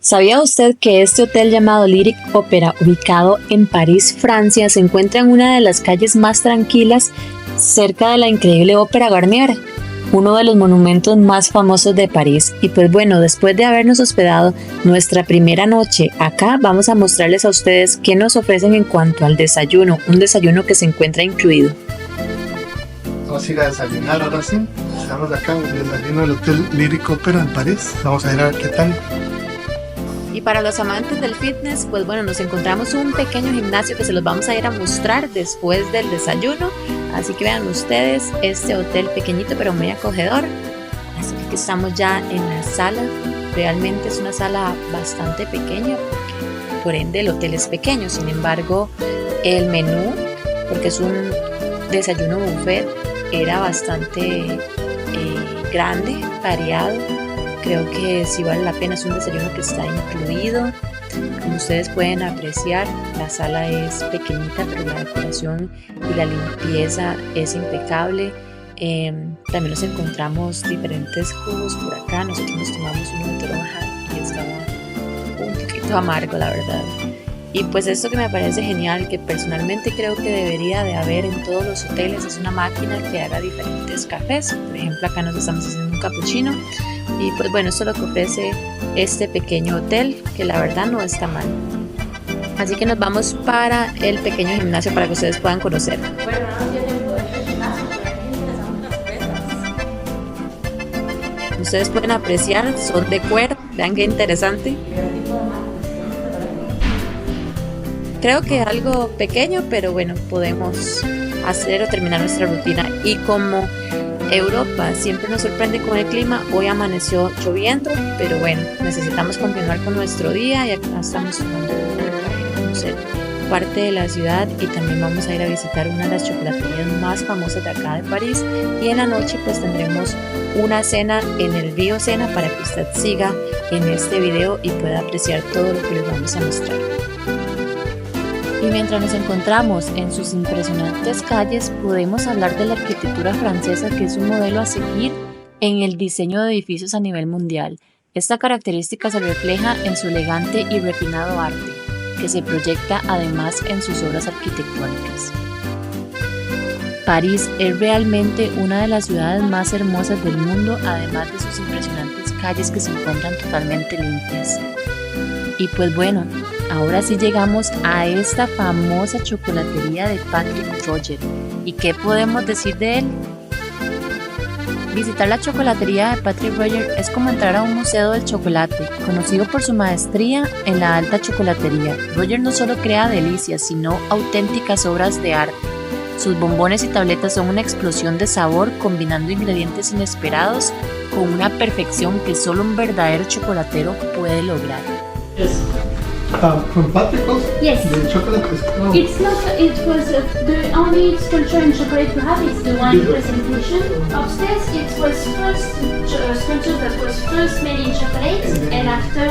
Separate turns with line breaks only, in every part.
¿Sabía usted que este hotel llamado Lyric Opera, ubicado en París, Francia, se encuentra en una de las calles más tranquilas cerca de la increíble Ópera Garnier, uno de los monumentos más famosos de París? Y pues bueno, después de habernos hospedado nuestra primera noche acá, vamos a mostrarles a ustedes qué nos ofrecen en cuanto al desayuno, un desayuno que se encuentra incluido.
Vamos a ir a desayunar ahora sí. Estamos acá en el desayuno del Hotel Lyric Opera en París. Vamos a ir a ver qué tal.
Y para los amantes del fitness, pues bueno, nos encontramos un pequeño gimnasio que se los vamos a ir a mostrar después del desayuno. Así que vean ustedes este hotel pequeñito pero muy acogedor. Así que estamos ya en la sala. Realmente es una sala bastante pequeña, por ende el hotel es pequeño. Sin embargo, el menú, porque es un desayuno buffet, era bastante grande, variado. Creo que sí vale la pena, es un desayuno que está incluido. Como ustedes pueden apreciar, la sala es pequeñita, pero la decoración y la limpieza es impecable. También nos encontramos diferentes jugos por acá. Nosotros nos tomamos uno de toronja y estaba un poquito amargo, la verdad. Y pues esto que me parece genial, que personalmente creo que debería de haber en todos los hoteles, es una máquina que haga diferentes cafés. Por ejemplo, acá nos estamos haciendo un cappuccino. Y pues bueno, esto es lo que ofrece este pequeño hotel, que la verdad no está mal. Así que nos vamos para el pequeño gimnasio para que ustedes puedan conocer. Ustedes pueden apreciar, son de cuero, vean qué interesante. Creo que algo pequeño, pero bueno, podemos hacer o terminar nuestra rutina. Y como Europa siempre nos sorprende con el clima, hoy amaneció lloviendo, pero bueno, necesitamos continuar con nuestro día y acá estamos tomando para conocer parte de la ciudad y también vamos a ir a visitar una de las chocolaterías más famosas de acá de París. Y en la noche pues tendremos una cena en el Río Sena para que usted siga en este video y pueda apreciar todo lo que les vamos a mostrar. Y mientras nos encontramos en sus impresionantes calles, podemos hablar de la arquitectura francesa, que es un modelo a seguir en el diseño de edificios a nivel mundial. Esta característica se refleja en su elegante y refinado arte, que se proyecta además en sus obras arquitectónicas. París es realmente una de las ciudades más hermosas del mundo, además de sus impresionantes calles que se encuentran totalmente limpias. Y pues bueno, ahora sí llegamos a esta famosa chocolatería de Patrick Roger. ¿Y qué podemos decir de él? Visitar la chocolatería de Patrick Roger es como entrar a un museo del chocolate. Conocido por su maestría en la alta chocolatería, Roger no solo crea delicias, sino auténticas obras de arte. Sus bombones y tabletas son una explosión de sabor, combinando ingredientes inesperados con una perfección que solo un verdadero chocolatero puede lograr.
Yes. From Patrick also?
Yes.
The chocolate is
It's not, it was the only sculpture in chocolate we have is the one presentation. Upstairs it was first sculpture that was first made in chocolate and after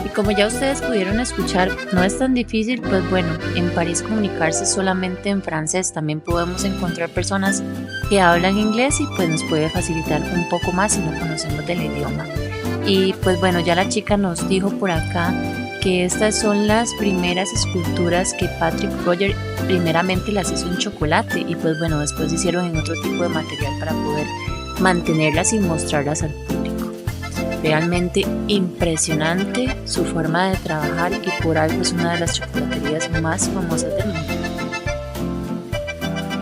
Y como ya ustedes pudieron escuchar, no es tan difícil, pues bueno, en París comunicarse solamente en francés. También podemos encontrar personas que hablan inglés y pues nos puede facilitar un poco más si no conocemos del idioma. Y pues bueno, ya la chica nos dijo por acá que estas son las primeras esculturas que Patrick Roger primeramente las hizo en chocolate y pues bueno, después hicieron en otro tipo de material para poder mantenerlas y mostrarlas al público. Realmente impresionante su forma de trabajar y por algo es una de las chocolaterías más famosas del mundo.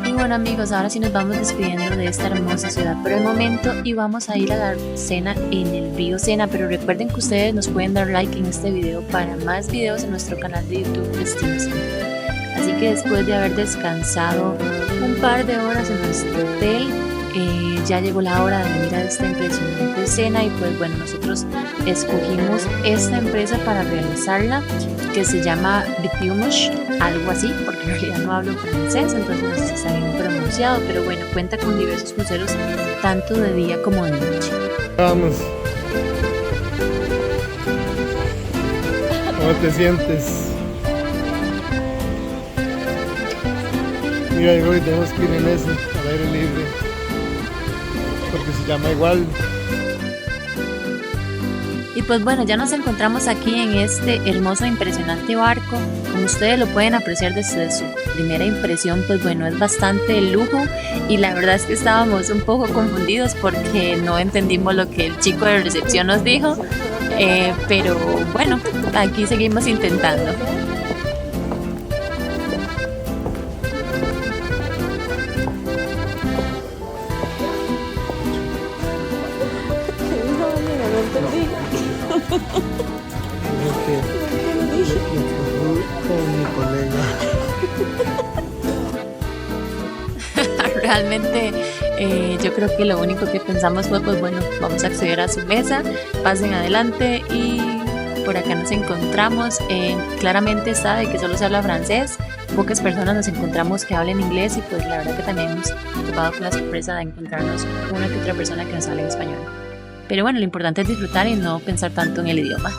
Y bueno amigos, ahora sí nos vamos despidiendo de esta hermosa ciudad por el momento y vamos a ir a la cena en el Río Sena, pero recuerden que ustedes nos pueden dar like en este video para más videos en nuestro canal de YouTube Destino Sena. Así que después de haber descansado un par de horas en nuestro hotel, ya llegó la hora de venir a esta impresionante cena y pues bueno, nosotros escogimos esta empresa para realizarla que se llama Bitumus, algo así, porque en realidad no hablo francés, entonces no sé si está bien pronunciado, pero bueno, cuenta con diversos cruceros tanto de día como de noche.
Vamos. ¿Cómo te sientes? Mira, hoy tenemos que ir en ese, al aire libre, porque se llama igual.
Y pues bueno, ya nos encontramos aquí en este hermoso e impresionante barco. Como ustedes lo pueden apreciar desde su primera impresión, pues bueno, es bastante lujo y la verdad es que estábamos un poco confundidos porque no entendimos lo que el chico de recepción nos dijo, pero bueno, aquí seguimos intentando.
Con mi colega.
Realmente yo creo que lo único que pensamos fue pues bueno, vamos a acceder a su mesa, pasen adelante y por acá nos encontramos. Claramente está de que solo se habla francés, pocas personas nos encontramos que hablen inglés y pues la verdad que también hemos topado con la sorpresa de encontrarnos una que otra persona que nos habla en español. Pero bueno, lo importante es disfrutar y no pensar tanto en el idioma.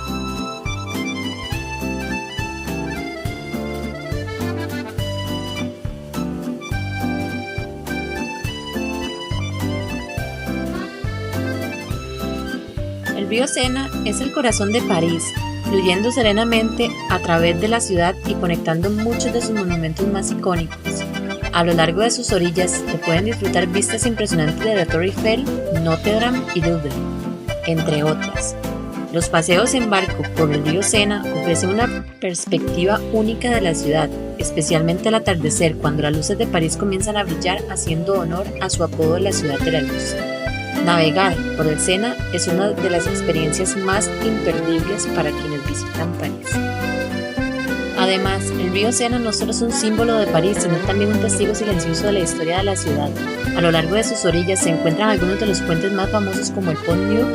El río Sena es el corazón de París, fluyendo serenamente a través de la ciudad y conectando muchos de sus monumentos más icónicos. A lo largo de sus orillas se pueden disfrutar vistas impresionantes de la Torre Eiffel, Notre Dame y Louvre, entre otras. Los paseos en barco por el río Sena ofrecen una perspectiva única de la ciudad, especialmente al atardecer, cuando las luces de París comienzan a brillar, haciendo honor a su apodo de la ciudad de la luz. Navegar por el Sena es una de las experiencias más imperdibles para quienes visitan París. Además, el río Sena no solo es un símbolo de París, sino también un testigo silencioso de la historia de la ciudad. A lo largo de sus orillas se encuentran algunos de los puentes más famosos como el Pont Neuf,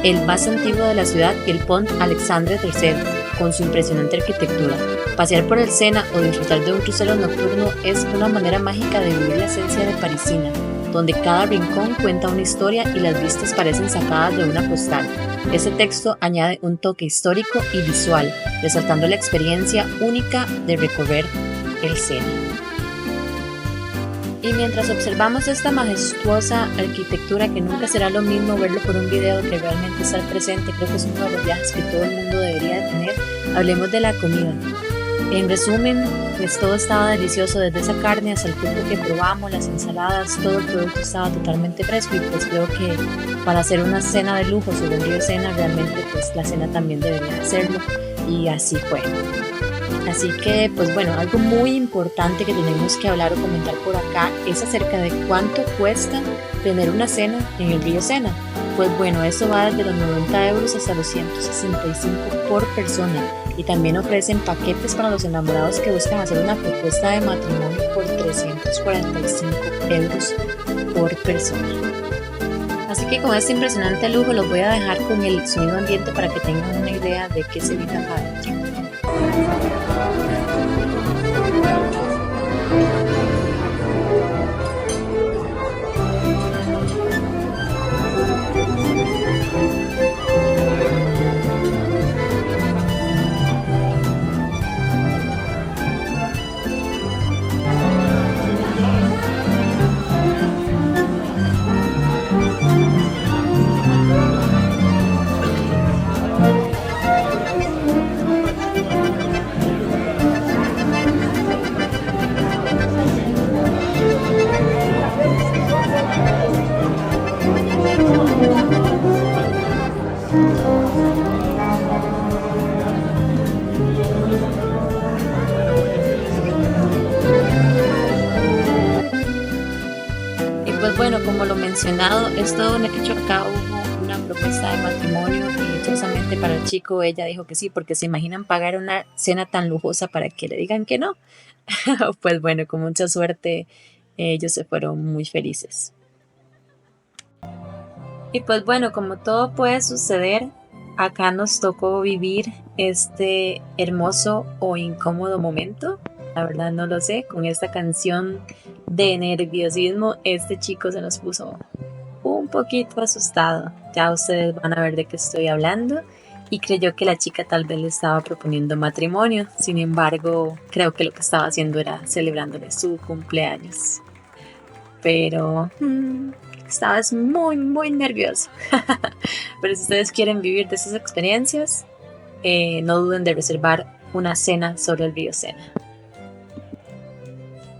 el más antiguo de la ciudad, y el Pont Alexandre III, con su impresionante arquitectura. Pasear por el Sena o disfrutar de un crucero nocturno es una manera mágica de vivir la esencia de parisina, donde cada rincón cuenta una historia y las vistas parecen sacadas de una postal. Este texto añade un toque histórico y visual, resaltando la experiencia única de recorrer el Sena. Y mientras observamos esta majestuosa arquitectura, que nunca será lo mismo verlo por un video que realmente estar presente, creo que es uno de los viajes que todo el mundo debería de tener, hablemos de la comida. En resumen, pues todo estaba delicioso, desde esa carne hasta el pulpo que probamos, las ensaladas, todo el producto estaba totalmente fresco y pues creo que para hacer una cena de lujo sobre el río Sena, realmente pues la cena también debería hacerlo y así fue. Así que pues bueno, algo muy importante que tenemos que hablar o comentar por acá es acerca de cuánto cuesta tener una cena en el río Sena. Pues bueno, eso va desde los 90 euros hasta los 165 por persona. Y también ofrecen paquetes para los enamorados que buscan hacer una propuesta de matrimonio por 345 euros por persona. Así que con este impresionante lujo los voy a dejar con el sonido ambiente para que tengan una idea de qué se vive acá adentro. Pues bueno, como lo mencionado, es todo un hecho. Acá hubo una propuesta de matrimonio y dichosamente para el chico ella dijo que sí, porque se imaginan pagar una cena tan lujosa para que le digan que no. Pues bueno, con mucha suerte ellos se fueron muy felices. Y pues bueno, como todo puede suceder, acá nos tocó vivir este hermoso o incómodo momento. La verdad no lo sé, con esta canción de nerviosismo este chico se nos puso un poquito asustado. Ya ustedes van a ver de qué estoy hablando y creyó que la chica tal vez le estaba proponiendo matrimonio. Sin embargo, creo que lo que estaba haciendo era celebrándole su cumpleaños. Pero estaba muy nerviosa. Pero si ustedes quieren vivir de esas experiencias, no duden de reservar una cena sobre el río Sena.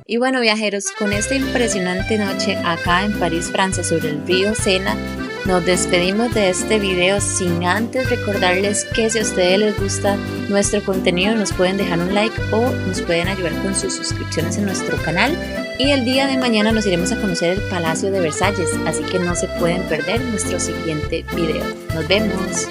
Y bueno, viajeros, con esta impresionante noche acá en París, Francia, sobre el río Sena, nos despedimos de este video sin antes recordarles que si a ustedes les gusta nuestro contenido nos pueden dejar un like o nos pueden ayudar con sus suscripciones en nuestro canal, y el día de mañana nos iremos a conocer el Palacio de Versalles, así que no se pueden perder nuestro siguiente video. Nos vemos.